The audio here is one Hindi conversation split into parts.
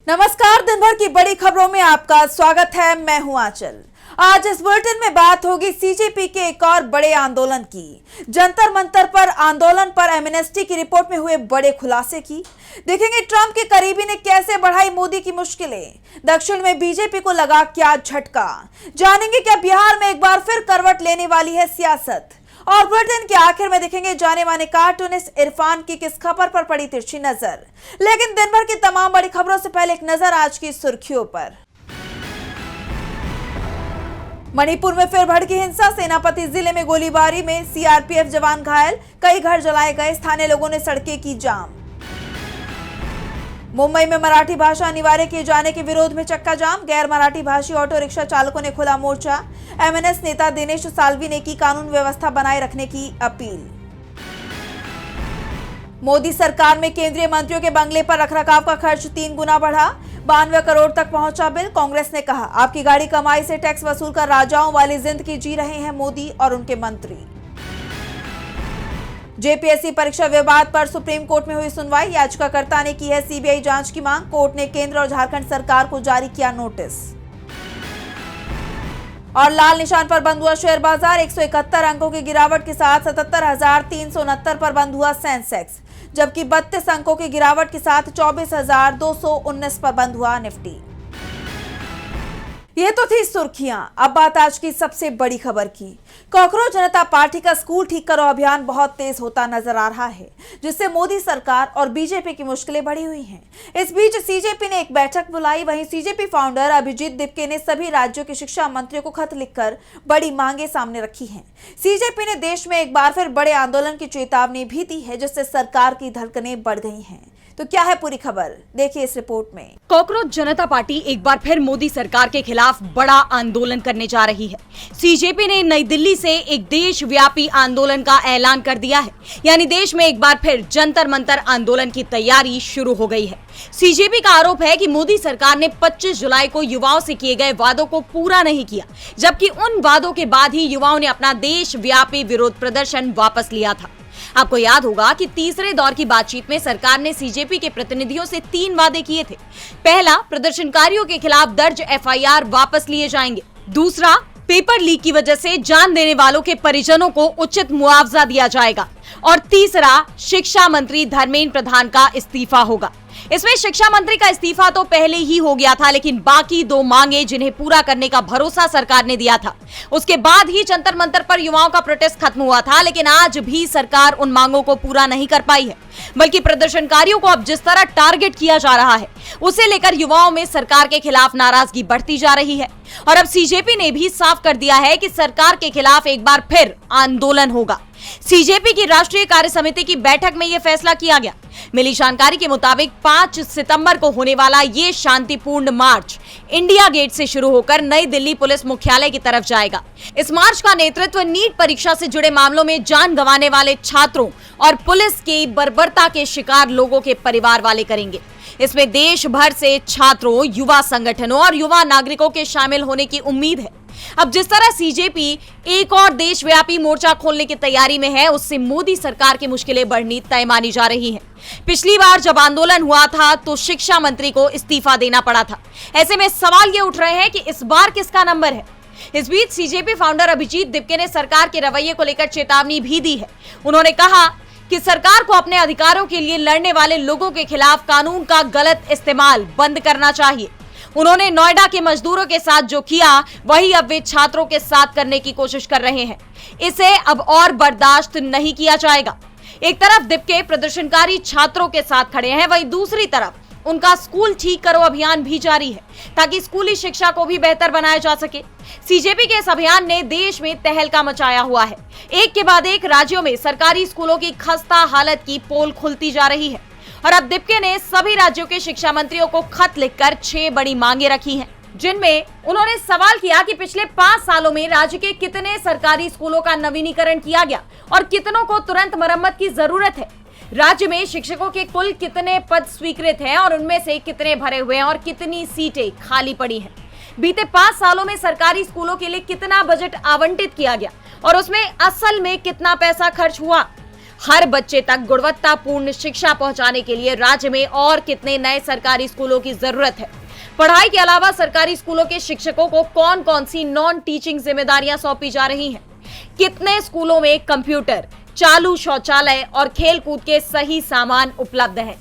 नमस्कार, दिन भर की बड़ी खबरों में आपका स्वागत है। मैं हूं आंचल। आज इस बुलेटिन में बात होगी सीजेपी के एक और बड़े आंदोलन की। जंतर मंतर पर आंदोलन पर एमनेस्टी की रिपोर्ट में हुए बड़े खुलासे की। देखेंगे ट्रंप के करीबी ने कैसे बढ़ाई मोदी की मुश्किलें। दक्षिण में बीजेपी को लगा क्या झटका। जानेंगे क्या बिहार में एक बार फिर करवट लेने वाली है सियासत। और बुलेटिन के आखिर में देखेंगे जाने माने कार्टूनिस्ट इरफान की किस खबर पर पड़ी तिरछी नजर। लेकिन दिन भर की तमाम बड़ी खबरों से पहले एक नजर आज की सुर्खियों पर। मणिपुर में फिर भड़की हिंसा। सेनापति जिले में गोलीबारी में सीआरपीएफ जवान घायल, कई घर जलाए गए, स्थानीय लोगों ने सड़कें की जाम। मुंबई में मराठी भाषा अनिवार्य किए जाने के विरोध में चक्का जाम, गैर मराठी भाषी ऑटो रिक्शा चालकों ने खोला मोर्चा। एमएनएस नेता दिनेश साल्वी ने की कानून व्यवस्था बनाए रखने की अपील। मोदी सरकार में केंद्रीय मंत्रियों के बंगले पर रखरखाव का खर्च 3 गुना बढ़ा, 92 करोड़ तक पहुंचा बिल। कांग्रेस ने कहा आपकी गाड़ी कमाई से टैक्स वसूल कर राजाओं वाली जिंदगी जी रहे हैं मोदी और उनके मंत्री। जेपीएससी परीक्षा विवाद पर सुप्रीम कोर्ट में हुई सुनवाई, याचिकाकर्ता ने की है सीबीआई जांच की मांग। कोर्ट ने केंद्र और झारखंड सरकार को जारी किया नोटिस। और लाल निशान पर बंद हुआ शेयर बाजार, 171 अंकों की गिरावट के साथ 77,369 पर बंद हुआ सेंसेक्स, जबकि 32 अंकों की गिरावट के साथ 24,219 पर बंद हुआ निफ्टी। ये तो थी सुर्खियां। अब बात आज की सबसे बड़ी खबर की। कॉकरोच जनता पार्टी का स्कूल ठीक करो अभियान बहुत तेज होता नजर आ रहा है, जिससे मोदी सरकार और बीजेपी की मुश्किलें बढ़ी हुई हैं। इस बीच सीजेपी ने एक बैठक बुलाई। वहीं सीजेपी फाउंडर अभिजीत दिपके ने सभी राज्यों के शिक्षा मंत्रियों को खत लिखकर बड़ी मांगे सामने रखी हैं। सीजेपी ने देश में एक बार फिर बड़े आंदोलन की चेतावनी भी दी है, जिससे सरकार की धड़कनें बढ़ गई हैं। तो क्या है पूरी खबर, देखिए इस रिपोर्ट में। कॉकरोच जनता पार्टी एक बार फिर मोदी सरकार के खिलाफ बड़ा आंदोलन करने जा रही है। सीजेपी ने नई दिल्ली से एक देशव्यापी आंदोलन का ऐलान कर दिया है, यानी देश में एक बार फिर जंतर मंतर आंदोलन की तैयारी शुरू हो गई है। सीजेपी का आरोप है कि मोदी सरकार ने 25 जुलाई को युवाओं से किए गए वादों को पूरा नहीं किया, जबकि उन वादों के बाद ही युवाओं ने अपना देशव्यापी विरोध प्रदर्शन वापस लिया था। आपको याद होगा कि तीसरे दौर की बातचीत में सरकार ने सीजेपी के प्रतिनिधियों से 3 वादे किए थे। पहला, प्रदर्शनकारियों के खिलाफ दर्ज एफआईआर वापस लिए जाएंगे। दूसरा, पेपर लीक की वजह से जान देने वालों के परिजनों को उचित मुआवजा दिया जाएगा। और तीसरा, शिक्षा मंत्री धर्मेंद्र प्रधान का इस्तीफा होगा। इसमें शिक्षा मंत्री का इस्तीफा तो पहले ही हो गया था, लेकिन बाकी 2 मांगे जिन्हें पूरा करने का भरोसा सरकार ने दिया था, उसके बाद ही जंतर मंतर पर युवाओं का प्रोटेस्ट खत्म हुआ था। लेकिन आज भी सरकार उन मांगों को पूरा नहीं कर पाई है, बल्कि प्रदर्शनकारियों को अब जिस तरह टारगेट किया जा रहा है, उसे लेकर युवाओं में सरकार के खिलाफ नाराजगी बढ़ती जा रही है। और अब सीजेपी ने भी साफ कर दिया है कि सरकार के खिलाफ एक बार फिर आंदोलन होगा। सीजेपी की राष्ट्रीय कार्य समिति की बैठक में यह फैसला किया गया। मिली जानकारी के मुताबिक 5 सितंबर को होने वाला ये शांतिपूर्ण मार्च इंडिया गेट से शुरू होकर नई दिल्ली पुलिस मुख्यालय की तरफ जाएगा। इस मार्च का नेतृत्व नीट परीक्षा से जुड़े मामलों में जान गंवाने वाले छात्रों और पुलिस की बर्बरता के शिकार लोगों के परिवार वाले करेंगे। इसमें देश भर से छात्रों, युवा संगठनों और युवा नागरिकों के शामिल होने की उम्मीद है। अब जिस तरह सीजेपी एक और देशव्यापी मोर्चा खोलने की तैयारी में है, उससे मोदी सरकार की मुश्किलें बढ़नी तय मानी जा रही हैं। पिछली बार जब आंदोलन हुआ था तो शिक्षा मंत्री को इस्तीफा देना पड़ा था। ऐसे में सवाल ये उठ रहे हैं कि इस बार किसका नंबर है। इस बीच सीजेपी फाउंडर अभिजीत दिपके ने सरकार के रवैये को लेकर चेतावनी भी दी है। उन्होंने कहा कि सरकार को अपने अधिकारों के लिए लड़ने वाले लोगों के खिलाफ कानून का गलत इस्तेमाल बंद करना चाहिए। उन्होंने नोएडा के मजदूरों के साथ जो किया, वही अब वे छात्रों के साथ करने की कोशिश कर रहे हैं। इसे अब और बर्दाश्त नहीं किया जाएगा। एक तरफ दिपके प्रदर्शनकारी छात्रों के साथ खड़े हैं, वहीं दूसरी तरफ उनका स्कूल ठीक करो अभियान भी जारी है, ताकि स्कूली शिक्षा को भी बेहतर बनाया जा सके। सीजेपी के इस अभियान ने देश में तहलका मचाया हुआ है। एक के बाद एक राज्यों में सरकारी स्कूलों की खस्ता हालत की पोल खुलती जा रही है। और अब दिपके ने सभी राज्यों के शिक्षा मंत्रियों को खत लिखकर 6 बड़ी मांगे रखी हैं, जिनमें उन्होंने सवाल किया कि पिछले 5 सालों में राज्य के कितने सरकारी स्कूलों का नवीनीकरण किया गया और कितनों को तुरंत मरम्मत की जरूरत है। राज्य में शिक्षकों के कुल कितने पद स्वीकृत हैं और उनमें से कितने भरे हुए हैं और कितनी सीटें खाली पड़ी हैं। बीते 5 सालों में सरकारी स्कूलों के लिए कितना बजट आवंटित किया गया और उसमें असल में कितना पैसा खर्च हुआ। हर बच्चे तक गुणवत्तापूर्ण शिक्षा पहुंचाने के लिए राज्य में और कितने नए सरकारी स्कूलों की जरूरत है? पढ़ाई के अलावा सरकारी स्कूलों के शिक्षकों को कौन कौन सी नॉन टीचिंग जिम्मेदारियां सौंपी जा रही हैं? कितने स्कूलों में कंप्यूटर, चालू शौचालय और खेलकूद के सही सामान उपलब्ध है?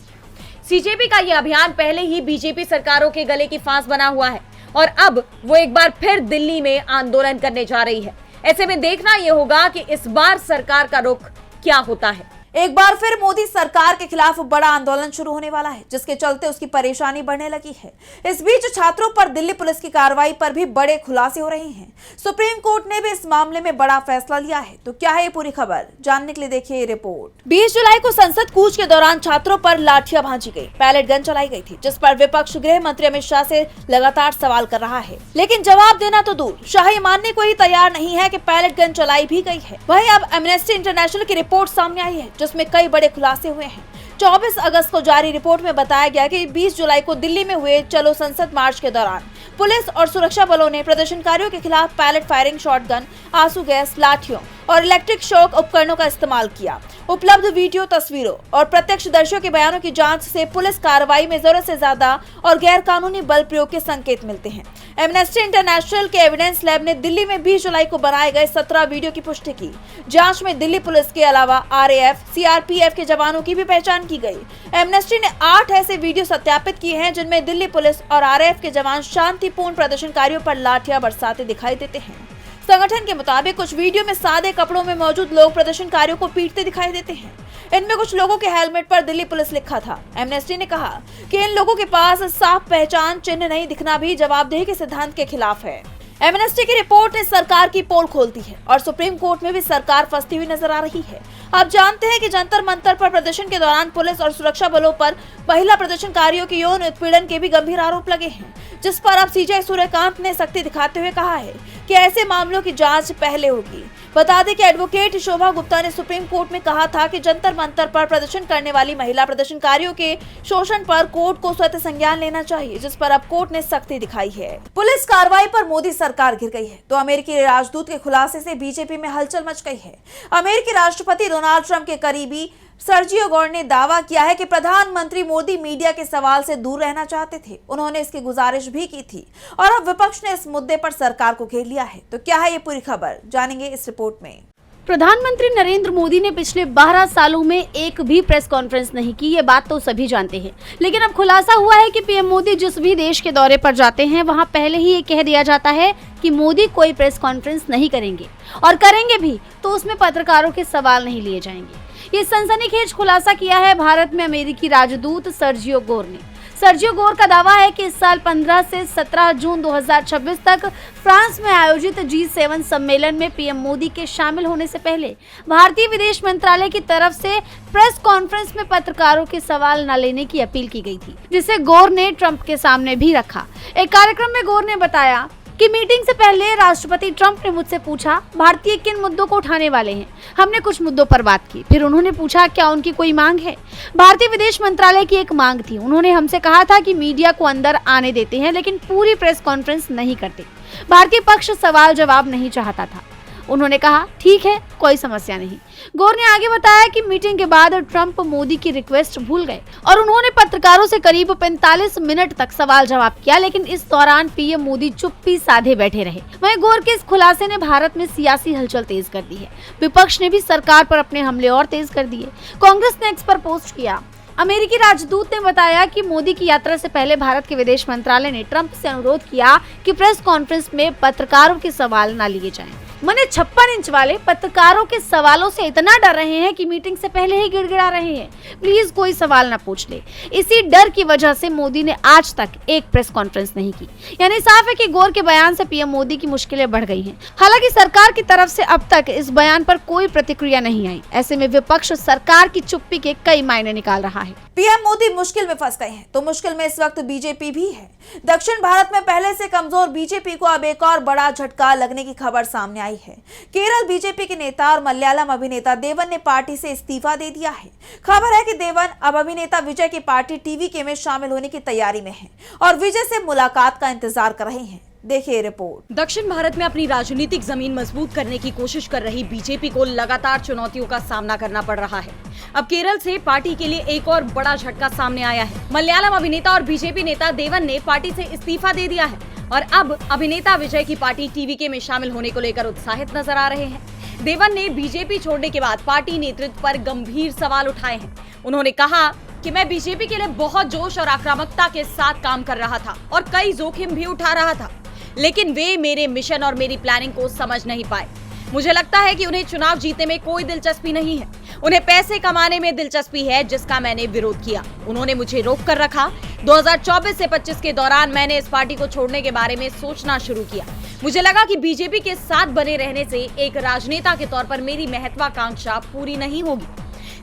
सीजेपी का यह अभियान पहले ही बीजेपी सरकारों के गले की फांस बना हुआ है और अब वो एक बार फिर दिल्ली में आंदोलन करने जा रही है। ऐसे में देखना यह होगा कि इस बार सरकार का रुख क्या होता है। एक बार फिर मोदी सरकार के खिलाफ बड़ा आंदोलन शुरू होने वाला है, जिसके चलते उसकी परेशानी बढ़ने लगी है। इस बीच छात्रों पर दिल्ली पुलिस की कार्रवाई पर भी बड़े खुलासे हो रहे हैं। सुप्रीम कोर्ट ने भी इस मामले में बड़ा फैसला लिया है। तो क्या है ये पूरी खबर, जानने के लिए देखिए ये रिपोर्ट। 20 जुलाई को संसद कूच के दौरान छात्रों पर लाठियां भांजी गई, पैलेट गन चलाई गई थी, जिस पर विपक्ष गृह मंत्री अमित शाह से लगातार सवाल कर रहा है, लेकिन जवाब देना तो दूर, शाह ये मानने को ही तैयार नहीं है कि पैलेट गन चलाई भी गई है। वहीं अब एमनेस्टी इंटरनेशनल की रिपोर्ट सामने आई है, जिसमें कई बड़े खुलासे हुए हैं। 24 अगस्त को जारी रिपोर्ट में बताया गया कि 20 जुलाई को दिल्ली में हुए चलो संसद मार्च के दौरान पुलिस और सुरक्षा बलों ने प्रदर्शनकारियों के खिलाफ पैलेट फायरिंग, शॉटगन, आंसू गैस, लाठियों और इलेक्ट्रिक शॉक उपकरणों का इस्तेमाल किया। उपलब्ध वीडियो, तस्वीरों और प्रत्यक्षदर्शियों के बयानों की जांच से पुलिस कार्रवाई में जरूरत से ज्यादा और गैर कानूनी बल प्रयोग के संकेत मिलते हैं। एमनेस्टी इंटरनेशनल के एविडेंस लैब ने दिल्ली में 20 जुलाई को बनाए गए 17 वीडियो की पुष्टि की। जांच में दिल्ली पुलिस के अलावा आरएएफ, सीआरपीएफ के जवानों की भी पहचान की गई। एमनेस्टी ने 8 ऐसे वीडियो सत्यापित किए हैं जिनमें दिल्ली पुलिस और आरएएफ के जवान शांतिपूर्ण प्रदर्शनकारियों पर लाठियां बरसाते दिखाई देते हैं। संगठन के मुताबिक कुछ वीडियो में सादे कपड़ों में मौजूद लोग प्रदर्शनकारियों को पीटते दिखाई देते हैं। इनमें कुछ लोगों के हेलमेट पर दिल्ली पुलिस लिखा था। एमनेस्टी ने कहा कि इन लोगों के पास साफ पहचान चिन्ह नहीं दिखना भी जवाबदेही के सिद्धांत के खिलाफ है। एमनेस्टी की रिपोर्ट ने सरकार की पोल खोल दी है और सुप्रीम कोर्ट में भी सरकार फंसती हुई नजर आ रही है। आप जानते हैं कि जंतर मंतर पर प्रदर्शन के दौरान पुलिस और सुरक्षा बलों पर महिला प्रदर्शनकारियों के यौन उत्पीड़न के भी गंभीर आरोप लगे हैं, जिस पर अब सीजे सूर्यकांत ने सख्ती दिखाते हुए कहा है कि ऐसे मामलों की जांच पहले होगी। बता दें कि एडवोकेट शोभा गुप्ता ने सुप्रीम कोर्ट में कहा था कि जंतर मंतर पर प्रदर्शन करने वाली महिला प्रदर्शनकारियों के शोषण पर कोर्ट को स्वतः संज्ञान लेना चाहिए, जिस पर अब कोर्ट ने सख्ती दिखाई है। पुलिस कार्रवाई पर मोदी सरकार घिर गई है तो अमेरिकी राजदूत के खुलासे से बीजेपी में हलचल मच गई है। अमेरिकी राष्ट्रपति डोनाल्ड ट्रंप के करीबी सर्जियो गोर ने दावा किया है कि प्रधानमंत्री मोदी मीडिया के सवाल से दूर रहना चाहते थे। उन्होंने इसकी गुजारिश भी की थी और अब विपक्ष ने इस मुद्दे पर सरकार को घेर लिया है। तो क्या है ये पूरी खबर, जानेंगे इस रिपोर्ट में। प्रधानमंत्री नरेंद्र मोदी ने पिछले 12 सालों में एक भी प्रेस कॉन्फ्रेंस नहीं की, ये बात तो सभी जानते हैं। लेकिन अब खुलासा हुआ है कि पीएम मोदी जिस भी देश के दौरे पर जाते हैं वहां पहले ही ये कह दिया जाता है कि मोदी कोई प्रेस कॉन्फ्रेंस नहीं करेंगे और करेंगे भी तो उसमें पत्रकारों के सवाल नहीं लिए जाएंगे। ये सनसनीखेज खुलासा किया है भारत में अमेरिकी राजदूत सर्जियो गोर ने। सर्जियो गोर का दावा है कि इस साल 15 से 17 जून 2026 तक फ्रांस में आयोजित G7 सम्मेलन में पीएम मोदी के शामिल होने से पहले भारतीय विदेश मंत्रालय की तरफ से प्रेस कॉन्फ्रेंस में पत्रकारों के सवाल न लेने की अपील की गई थी, जिसे गोर ने ट्रंप के सामने भी रखा। एक कार्यक्रम में गोर ने बताया कि मीटिंग से पहले राष्ट्रपति ट्रंप ने मुझसे पूछा भारतीय किन मुद्दों को उठाने वाले हैं। हमने कुछ मुद्दों पर बात की। फिर उन्होंने पूछा क्या उनकी कोई मांग है। भारतीय विदेश मंत्रालय की एक मांग थी। उन्होंने हमसे कहा था कि मीडिया को अंदर आने देते हैं लेकिन पूरी प्रेस कॉन्फ्रेंस नहीं करते। भारतीय पक्ष सवाल जवाब नहीं चाहता था। उन्होंने कहा ठीक है, कोई समस्या नहीं। गोर ने आगे बताया कि मीटिंग के बाद ट्रंप मोदी की रिक्वेस्ट भूल गए और उन्होंने पत्रकारों से करीब 45 मिनट तक सवाल जवाब किया, लेकिन इस दौरान पीएम मोदी चुप्पी साधे बैठे रहे। वहीं गोर के इस खुलासे ने भारत में सियासी हलचल तेज कर दी है। विपक्ष ने भी सरकार पर अपने हमले और तेज कर दिए। कांग्रेस ने एक्स पर पोस्ट किया। अमेरिकी राजदूत ने बताया कि मोदी की यात्रा से पहले भारत के विदेश मंत्रालय ने ट्रंप से अनुरोध किया कि प्रेस कॉन्फ्रेंस में पत्रकारों के सवाल न लिए जाएं। मने 56 इंच वाले पत्रकारों के सवालों से इतना डर रहे हैं कि मीटिंग से पहले ही गिड़गिड़ा रहे हैं, प्लीज कोई सवाल ना पूछ ले। इसी डर की वजह से मोदी ने आज तक एक प्रेस कॉन्फ्रेंस नहीं की। यानी साफ है कि गोर के बयान से पीएम मोदी की मुश्किलें बढ़ गई हैं। हालांकि सरकार की तरफ से अब तक इस बयान पर कोई प्रतिक्रिया नहीं आई। ऐसे में विपक्ष सरकार की चुप्पी के कई मायने निकाल रहा है। पीएम मोदी मुश्किल में फंस गए हैं तो मुश्किल में इस वक्त बीजेपी भी है। दक्षिण भारत में पहले से कमजोर बीजेपी को अब एक और बड़ा झटका लगने की खबर सामने आई है। केरल बीजेपी के नेता और मलयालम अभिनेता देवन ने पार्टी से इस्तीफा दे दिया है। खबर है कि देवन अब अभिनेता विजय की पार्टी टीवीके में शामिल होने की तैयारी में है और विजय से मुलाकात का इंतजार कर रहे हैं। देखिए रिपोर्ट। दक्षिण भारत में अपनी राजनीतिक जमीन मजबूत करने की कोशिश कर रही बीजेपी को लगातार चुनौतियों का सामना करना पड़ रहा है। अब केरल से पार्टी के लिए एक और बड़ा झटका सामने आया है। मलयालम अभिनेता और बीजेपी नेता देवन ने पार्टी से इस्तीफा दे दिया है और अब अभिनेता विजय की पार्टी टीवीके में शामिल होने को लेकर उत्साहित नजर आ रहे हैं। देवन ने बीजेपी छोड़ने के बाद पार्टी नेतृत्व पर गंभीर सवाल उठाए हैं। उन्होंने कहा कि मैं बीजेपी के लिए बहुत जोश और आक्रामकता के साथ काम कर रहा था और कई जोखिम भी उठा रहा था, लेकिन वे मेरे मिशन और मेरी प्लानिंग को समझ नहीं पाए। मुझे लगता है कि उन्हें चुनाव जीतने में कोई दिलचस्पी नहीं है, उन्हें पैसे कमाने में दिलचस्पी है, जिसका मैंने विरोध किया। उन्होंने मुझे रोक कर रखा। 2024 से 25 के दौरान मैंने इस पार्टी को छोड़ने के बारे में सोचना शुरू किया। मुझे लगा कि बीजेपी के साथ बने रहने से एक राजनेता के तौर पर मेरी महत्वाकांक्षा पूरी नहीं होगी।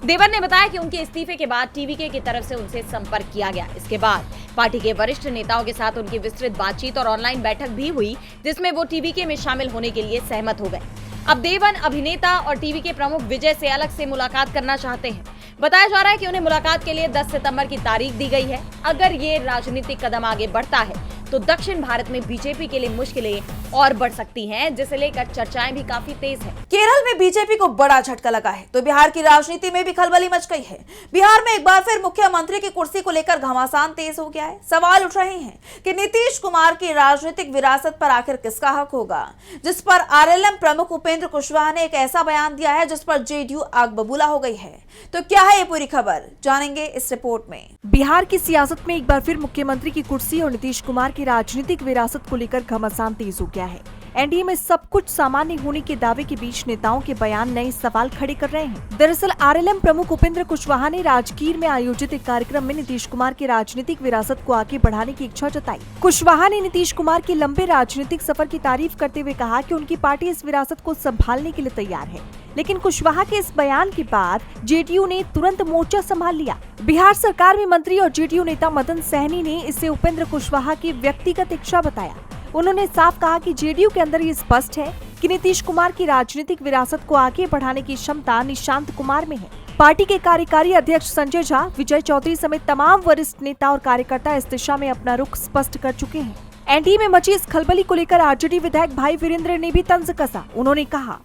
देवन ने बताया कि उनके इस्तीफे के बाद टीवीके की तरफ से उनसे संपर्क किया गया। इसके बाद पार्टी के वरिष्ठ नेताओं के साथ उनकी विस्तृत बातचीत और ऑनलाइन बैठक भी हुई, जिसमें वो टीवीके में शामिल होने के लिए सहमत हो गए। अब देवन अभिनेता और टीवीके प्रमुख विजय से अलग से मुलाकात करना चाहते हैं। बताया जा रहा है कि उन्हें मुलाकात के लिए 10 सितंबर की तारीख दी गई है। अगर ये राजनीतिक कदम आगे बढ़ता है तो दक्षिण भारत में बीजेपी के लिए मुश्किलें और बढ़ सकती हैं, जिसे लेकर चर्चाएं भी काफी तेज हैं। केरल में बीजेपी को बड़ा झटका लगा है तो बिहार की राजनीति में भी खलबली मच गई है। बिहार में एक बार फिर मुख्यमंत्री की कुर्सी को लेकर घमासान तेज हो गया है। सवाल उठ रहे हैं कि नीतीश कुमार की राजनीतिक विरासत पर आखिर किसका हक होगा, जिस पर आरएलएम प्रमुख उपेंद्र कुशवाहा ने एक ऐसा बयान दिया है जिस पर जेडीयू आग बबूला हो गई है। तो क्या है ये पूरी खबर, जानेंगे इस रिपोर्ट में। बिहार की सियासत में एक बार फिर मुख्यमंत्री की कुर्सी और नीतीश कुमार की राजनीतिक विरासत को लेकर घमासान तेज हो गया है। एनडीए में सब कुछ सामान्य होने के दावे के बीच नेताओं के बयान नए सवाल खड़े कर रहे हैं। दरअसल आरएलएम प्रमुख उपेंद्र कुशवाहा ने राजगीर में आयोजित एक कार्यक्रम में नीतीश कुमार की राजनीतिक विरासत को आगे बढ़ाने की इच्छा जताई। कुशवाहा ने नीतीश कुमार के लंबे राजनीतिक सफर की तारीफ करते हुए कहा कि उनकी पार्टी इस विरासत को संभालने के लिए तैयार है। लेकिन कुशवाहा के इस बयान के बाद जेडीयू ने तुरंत मोर्चा संभाल लिया। बिहार सरकार में मंत्री और जेडीयू नेता मदन सहनी ने इसे उपेंद्र कुशवाहा की व्यक्तिगत इच्छा बताया। उन्होंने साफ कहा कि जेडीयू के अंदर ये स्पष्ट है कि नीतीश कुमार की राजनीतिक विरासत को आगे बढ़ाने की क्षमता निशांत कुमार में है। पार्टी के कार्यकारी अध्यक्ष संजय झा, विजय चौधरी समेत तमाम वरिष्ठ नेता और कार्यकर्ता इस दिशा में अपना रुख स्पष्ट कर चुके हैं। एनडीए में मची इस खलबली को लेकर आरजेडी विधायक भाई वीरेंद्र ने भी तंज कसा। उन्होंने कहा,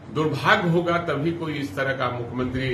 दुर्भाग्य होगा तभी कोई इस तरह का मुख्यमंत्री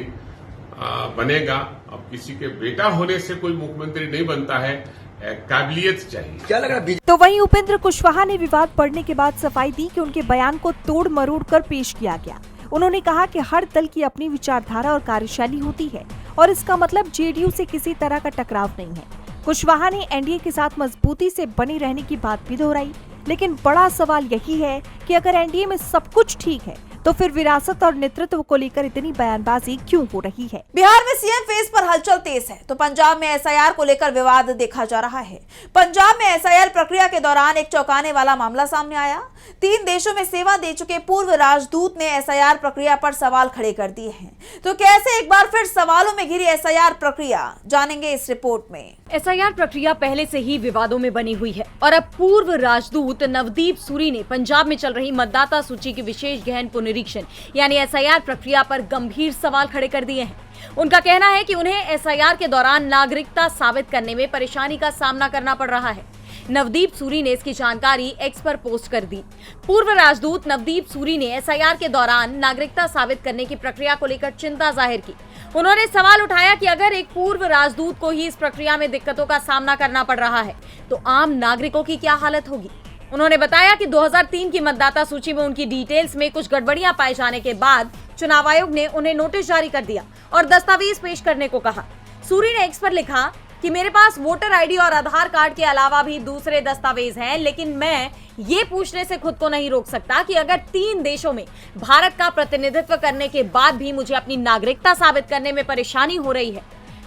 बनेगा। अब किसी के बेटा होने से कोई मुख्यमंत्री नहीं बनता है, काबिलियत चाहिए। क्या लग रहा है? तो वहीं उपेंद्र कुशवाहा ने विवाद बढ़ने के बाद सफाई दी कि उनके बयान को तोड़ मरोड़ कर पेश किया गया। उन्होंने कहा कि हर दल की अपनी विचारधारा और कार्यशैली होती है और इसका मतलब जेडीयू से किसी तरह का टकराव नहीं है। कुशवाहा ने एनडीए के साथ मजबूती से बने रहने की बात भी दोहराई। लेकिन बड़ा सवाल यही है कि अगर एनडीए में सब कुछ ठीक है तो फिर विरासत और नेतृत्व को लेकर इतनी बयानबाजी क्यों हो रही है। बिहार में सीएम फेस पर हलचल तेज है तो पंजाब में एसआईआर को लेकर विवाद देखा जा रहा है। पंजाब में एसआईआर प्रक्रिया के दौरान एक चौंकाने वाला मामला सामने आया। 3 देशों में सेवा दे चुके पूर्व राजदूत ने एसआईआर प्रक्रिया पर सवाल खड़े कर दिए हैं। तो कैसे एक बार फिर सवालों में घिरी एसआईआर प्रक्रिया, जानेंगे इस रिपोर्ट में। एसआईआर प्रक्रिया पहले से ही विवादों में बनी हुई है और अब पूर्व राजदूत नवदीप सूरी ने पंजाब में चल रही मतदाता सूची की विशेष गहन पुनरीक्षण यानी एसआईआर प्रक्रिया पर गंभीर सवाल खड़े कर दिए हैं। उनका कहना है कि उन्हें एसआईआर के दौरान नागरिकता साबित करने में परेशानी का सामना करना पड़ रहा है। नवदीप सूरी ने इसकी जानकारी एक्स पर पोस्ट कर दी। पूर्व राजदूत नवदीप सूरी ने एसआईआर के दौरान नागरिकता साबित करने की प्रक्रिया को लेकर चिंता जाहिर की। उन्होंने सवाल उठाया कि अगर एक पूर्व राजदूत को ही इस प्रक्रिया में दिक्कतों का सामना करना पड़ रहा है तो आम नागरिकों की क्या हालत होगी। उन्होंने बताया कि 2003 की मतदाता सूची में उनकी डिटेल्स में कुछ गड़बड़ियां पाए जाने के बाद चुनाव आयोग ने उन्हें नोटिस जारी कर दिया और दस्तावेज पेश करने को कहा। सूरी ने एक्स पर लिखा कि मेरे पास वोटर आईडी और आधार कार्ड के अलावा भी दूसरे दस्तावेज हैं, लेकिन मैं ये पूछने से खुद को नहीं रोक सकता कि अगर 3 देशों में भारत का प्रतिनिधित्व करने के बाद भी मुझे अपनी नागरिकता साबित करने में परेशानी हो रही है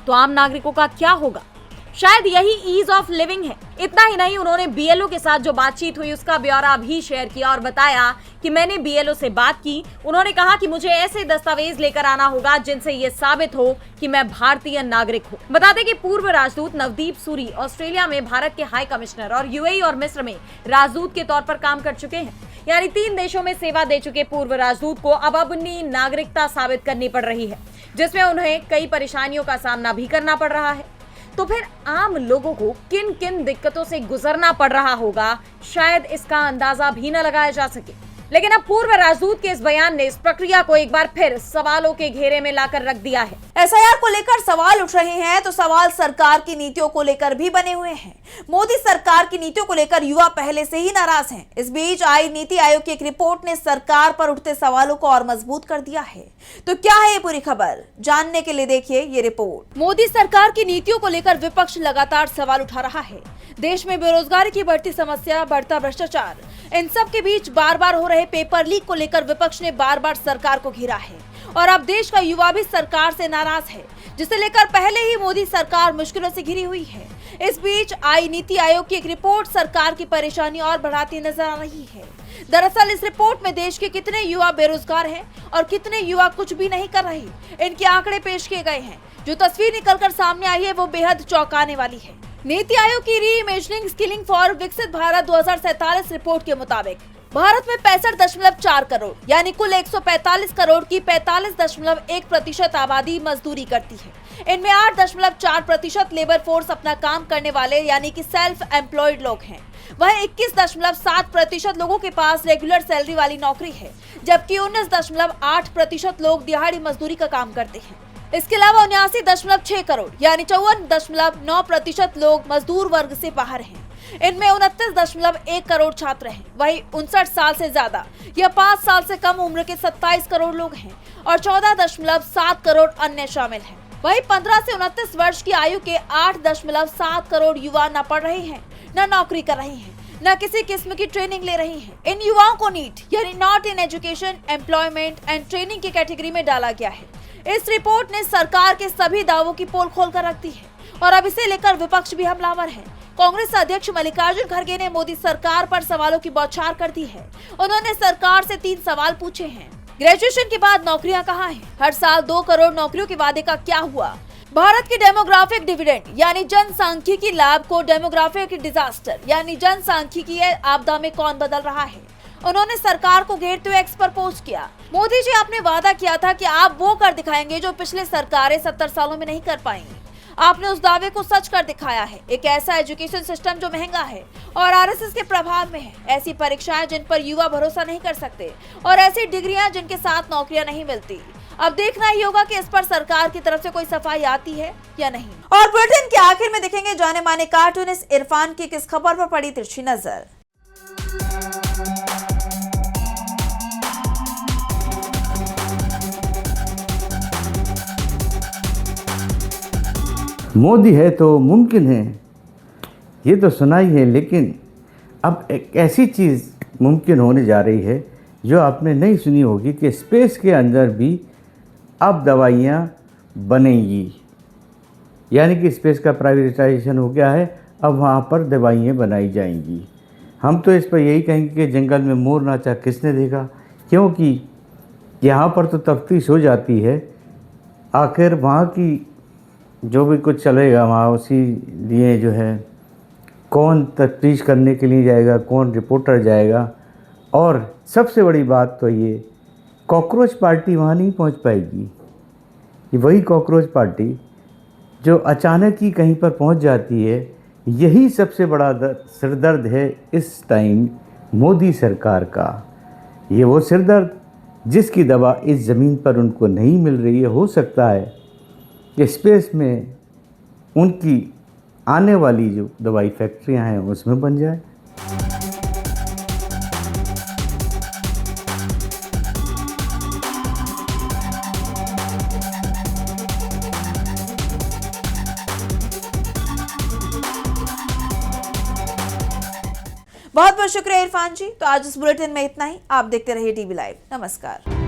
तो आम नागरिकों का क्या होगा। शायद यही ईज ऑफ लिविंग है। इतना ही नहीं, उन्होंने बीएलओ के साथ जो बातचीत हुई उसका ब्यौरा भी शेयर किया और बताया कि मैंने बीएलओ से बात की। उन्होंने कहा कि मुझे ऐसे दस्तावेज लेकर आना होगा जिनसे ये साबित हो कि मैं भारतीय नागरिक हूँ। बता दें कि पूर्व राजदूत नवदीप सूरी ऑस्ट्रेलिया में भारत के हाई कमिश्नर और यूएई और मिस्र में राजदूत के तौर पर काम कर चुके हैं। यानी 3 देशों में सेवा दे चुके पूर्व राजदूत को अब अपनी नागरिकता साबित करनी पड़ रही है, जिसमें उन्हें कई परेशानियों का सामना भी करना पड़ रहा है। तो फिर आम लोगों को किन किन दिक्कतों से गुजरना पड़ रहा होगा, शायद इसका अंदाजा भी न लगाया जा सके। लेकिन अब पूर्व राजदूत के इस बयान ने इस प्रक्रिया को एक बार फिर सवालों के घेरे में लाकर रख दिया है। एसआईआर को लेकर सवाल उठ रहे हैं तो सवाल सरकार की नीतियों को लेकर भी बने हुए हैं। मोदी सरकार की नीतियों को लेकर युवा पहले से ही नाराज हैं। इस बीच आई नीति आयोग की एक रिपोर्ट ने सरकार पर उठते सवालों को और मजबूत कर दिया है। तो क्या है ये पूरी खबर, जानने के लिए देखिए ये रिपोर्ट। मोदी सरकार की नीतियों को लेकर विपक्ष लगातार सवाल उठा रहा है। देश में बेरोजगारी की बढ़ती समस्या, बढ़ता भ्रष्टाचार, इन सब के बीच बार बार हो रहे पेपर लीक को लेकर विपक्ष ने बार बार सरकार को घेरा है और अब देश का युवा भी सरकार से नाराज है, जिसे लेकर पहले ही मोदी सरकार मुश्किलों से घिरी हुई है। इस बीच आई नीति आयोग की एक रिपोर्ट सरकार की परेशानी और बढ़ाती नजर आ रही है। दरअसल इस रिपोर्ट में देश के कितने युवा बेरोजगार हैं और कितने युवा कुछ भी नहीं कर रहे, इनके आंकड़े पेश किए गए हैं। जो तस्वीर निकलकर सामने आई है वो बेहद चौंकाने वाली है। नीति आयोग की री इमेजिनिंग स्किलिंग फॉर विकसित भारत 2047 रिपोर्ट के मुताबिक भारत में 65.4 करोड़ यानी कुल 145 करोड़ की 45.1% आबादी मजदूरी करती है। इनमें 8.4% लेबर फोर्स अपना काम करने वाले यानी कि सेल्फ एम्प्लॉयड लोग हैं। वहीं 21.7% लोगों के पास रेगुलर सैलरी वाली नौकरी है, जबकि 19.8% लोग दिहाड़ी मजदूरी का काम करते हैं। इसके अलावा 79.6 करोड़ यानी 54.9% लोग मजदूर वर्ग से बाहर हैं। इनमें 29.1 करोड़ छात्र हैं। वहीं 59 साल से ज्यादा या 5 साल से कम उम्र के 27 करोड़ लोग हैं और 14.7 करोड़ अन्य शामिल हैं। वहीं 15 से 29 वर्ष की आयु के 8.7 करोड़ युवा न पढ़ रहे हैं, न नौकरी कर रहे हैं, न किसी किस्म की ट्रेनिंग ले रहे हैं। इन युवाओं को नीट यानी not in education, employment and training की कैटेगरी में डाला गया है। इस रिपोर्ट ने सरकार के सभी दावों की पोल खोलकर रख दी है और अब इसे लेकर विपक्ष भी हमलावर है। कांग्रेस अध्यक्ष मल्लिकार्जुन खड़गे ने मोदी सरकार पर सवालों की बौछार कर दी है। उन्होंने सरकार से 3 सवाल पूछे हैं। ग्रेजुएशन के बाद नौकरियां कहाँ हैं? हर साल 2 करोड़ नौकरियों के वादे का क्या हुआ? भारत की डेमोग्राफिक डिविडेंड यानी जनसांख्यिकी लाभ को डेमोग्राफिक डिजास्टर यानी जनसांख्यिकी आपदा में कौन बदल रहा है? उन्होंने सरकार को घेरते हुए एक्स पर पोस्ट किया। मोदी जी, आपने वादा किया था कि आप वो कर दिखाएंगे जो पिछले सरकारें 70 सालों में नहीं कर पाई। आपने उस दावे को सच कर दिखाया है। एक ऐसा एजुकेशन सिस्टम जो महंगा है और आरएसएस के प्रभाव में है, ऐसी परीक्षाएं जिन पर युवा भरोसा नहीं कर सकते और ऐसी डिग्रियां जिनके साथ नौकरियां नहीं मिलती। अब देखना ही होगा कि इस पर सरकार की तरफ से कोई सफाई आती है या नहीं। और बुलेटिन के आखिर में देखेंगे जाने माने कार्टूनिस्ट इरफान की किस खबर पर पड़ी तिरछी नजर। मोदी है तो मुमकिन है, ये तो सुना ही है, लेकिन अब एक ऐसी चीज़ मुमकिन होने जा रही है जो आपने नहीं सुनी होगी कि स्पेस के अंदर भी अब दवाइयाँ बनेंगी। यानी कि स्पेस का प्राइवेटाइजेशन हो गया है, अब वहाँ पर दवाइयाँ बनाई जाएंगी। हम तो इस पर यही कहेंगे कि जंगल में मोर नाचा किसने देखा, क्योंकि यहाँ पर तो तफ्तीश हो जाती है। आखिर वहाँ की जो भी कुछ चलेगा वहाँ, उसी लिए जो है कौन तफ्तीश करने के लिए जाएगा, कौन रिपोर्टर जाएगा। और सबसे बड़ी बात तो ये, कॉकरोच पार्टी वहाँ नहीं पहुँच पाएगी। ये वही कॉकरोच पार्टी जो अचानक ही कहीं पर पहुँच जाती है। यही सबसे बड़ा सिरदर्द है इस टाइम मोदी सरकार का। ये वो सिरदर्द जिसकी दवा इस ज़मीन पर उनको नहीं मिल रही है। हो सकता है कि स्पेस में उनकी आने वाली जो दवाई फैक्ट्रियां हैं उसमें बन जाए। बहुत बहुत शुक्रिया इरफान जी। तो आज इस बुलेटिन में इतना ही। आप देखते रहिए टीवी लाइव। नमस्कार।